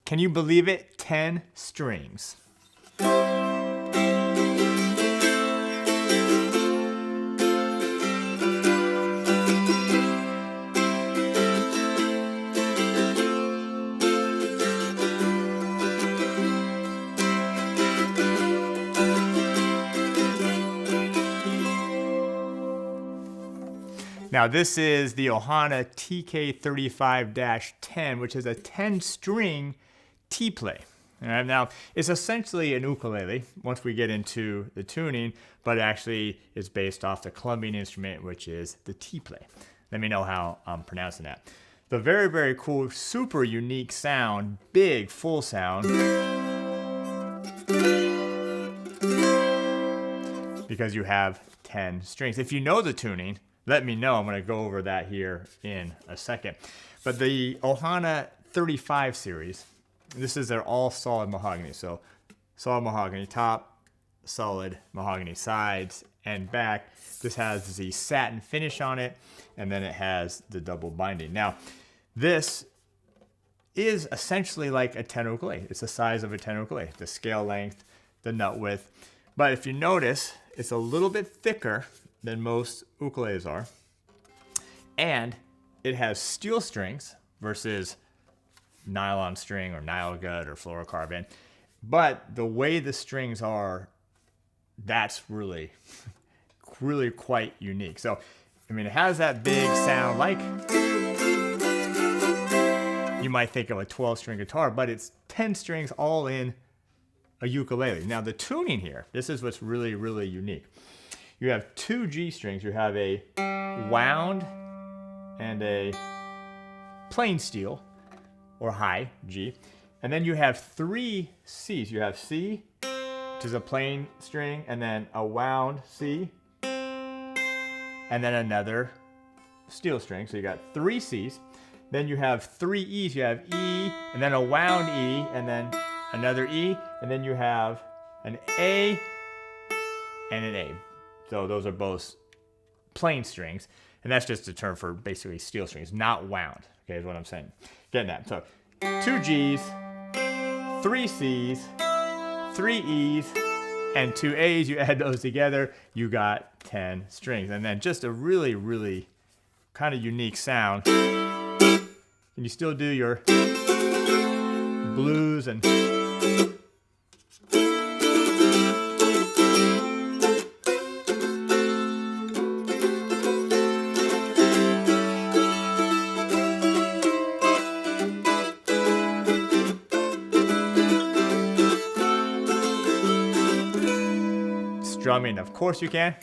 Can you believe it? 10 strings. Now this is the Ohana TK-35-10, which is a 10-string Tiple. Right, now, it's essentially an ukulele once we get into the tuning, but actually it's based off the Colombian instrument, which is the Tiple. Let me know how I'm pronouncing that. The very, very cool, super unique sound, big, full sound, because you have 10 strings. If you know the tuning, let me know. I'm going to go over that here in a second. But the Ohana 35 series, this is their all solid mahogany. So solid mahogany top, solid mahogany sides and back. This has the satin finish on it, and then it has the double binding. Now, this is essentially like a tenor ukulele. It's the size of a tenor ukulele, the scale length, the nut width. But if you notice, it's a little bit thicker than most ukuleles are. And it has steel strings versus nylon string or nylon gut or fluorocarbon. But the way the strings are, that's really, really quite unique. So, I mean, it has that big sound like you might think of a 12-string guitar, but it's 10 strings all in a ukulele. Now, the tuning here, this is what's really, really unique. You have 2 G strings. You have a wound and a plain steel, or high G. And then you have 3 Cs. You have C, which is a plain string, and then a wound C, and then another steel string. So you got 3 Cs. Then you have 3 E's. You have E, and then a wound E, and then another E, and then you have an A and an A. So those are both plain strings, and that's just a term for basically steel strings, not wound, okay, is what I'm saying. Getting that. So 2 G's, 3 C's, 3 E's, and 2 A's. You add those together, you got 10 strings. And then just a really, really kind of unique sound. And you still do your blues and strumming, of course you can.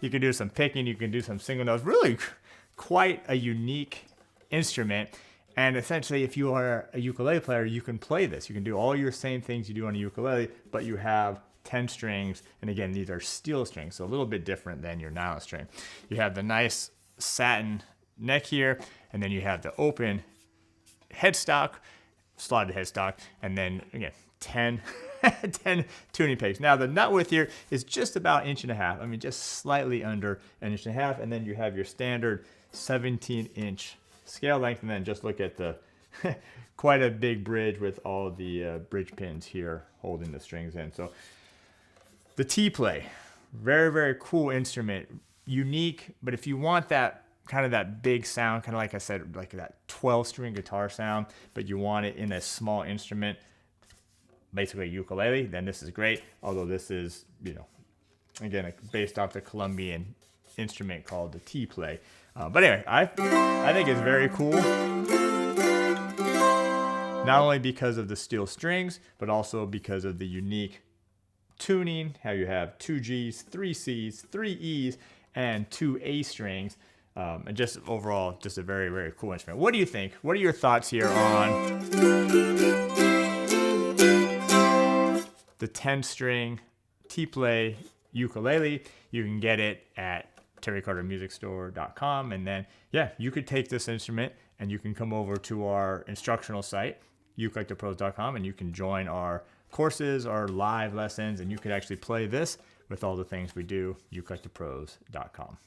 You can do some picking, you can do some single notes. Really quite a unique instrument. And essentially, if you are a ukulele player, you can play this. You can do all your same things you do on a ukulele, but you have 10 strings, and again, these are steel strings, so a little bit different than your nylon string. You have the nice satin neck here, and then you have the open headstock, slotted headstock, and then again, 10 tuning pegs. Now the nut width here is just about 1.5 inches. I mean, just slightly under 1.5 inches, and then you have your standard 17-inch scale length, and then just look at the quite a big bridge with all the bridge pins here holding the strings in. So the Tiple, very, very cool instrument, unique, but if you want that kind of that big sound, kind of like I said, like that 12-string guitar sound, but you want it in a small instrument, basically a ukulele, then this is great. Although this is, you know, again, based off the Colombian instrument called the Tiple. But anyway, I think it's very cool. Not only because of the steel strings, but also because of the unique tuning, how you have 2 G's, 3 C's, 3 E's, and 2 A strings. And just overall, just a very, very cool instrument. What do you think? What are your thoughts here on the 10-string Tiple ukulele? You can get it at terrycartermusicstore.com. And then, yeah, you could take this instrument and you can come over to our instructional site, ukelikethepros.com, and you can join our courses or live lessons, and you could actually play this with all the things we do, ucollectorpros.com.